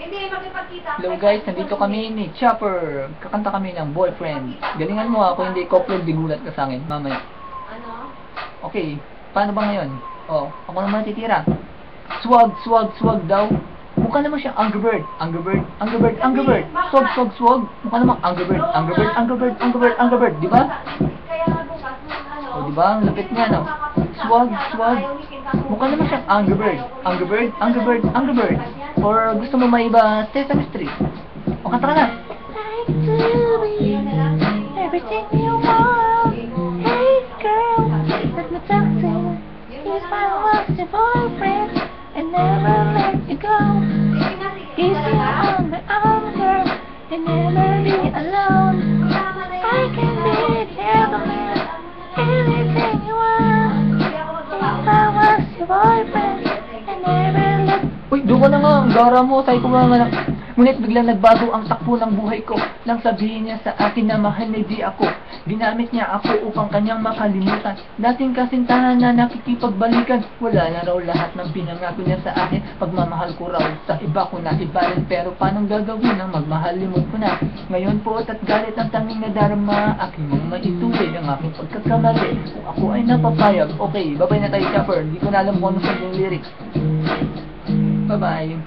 Hindi, makipagkita. Hello guys, nandito kami ni Chopper. Kakanta kami ng Boyfriend. Galingan mo ako, hindi couple, digulat ka sa akin. Mamaya. Ano? Okay, paano ba ngayon? Oh, ako naman titira. Swag, swag, swag daw. Mukha naman siya Angry Bird. Angry Bird, Angry Bird, Angry Bird. Swag, swag, swag. Mukha naman Angry Bird, Angry Bird, Angry Bird, Angry Bird, Angry Bird. Di ba? Kaya nga bukas, ano? O, di ba? Ang lapit niya, no? Swag, swag. Mukha naman siyang Angry Bird. Angry Bird, Angry Bird, Angry Bird. Or gusto mo maiba Sesame Street? O, kanta ka na. Everything you want. Hey girl, let me talk to you. He's my lost boyfriend and never let you go. He's on my arm, girl, and never be alone. I can be there for me, anything you want. If I was your boyfriend and never let. Uy, doon ka na nga. Ang gara mo. Tayo ko nga. Ngunit biglang nagbago ang takbo ng buhay ko nang sabihin niya sa akin na mahal na di ako. Ginamit niya ako upang kanyang makalimutan. Dating kasintahan na nakikipagbalikan. Wala na raw lahat ng pinangako niya sa akin. Pagmamahal ko raw sa iba ko na ibalin. Pero paano gagawin ang magmahal limot ko na? Ngayon po at galit ang tanging nadarama. Aking mong maituloy ang aking pagkakamali. Kung ako ay napapayag. Okay, babay na tayo, Chopper. Hindi ko na alam kung ano sa yung lyrics. Bye-bye.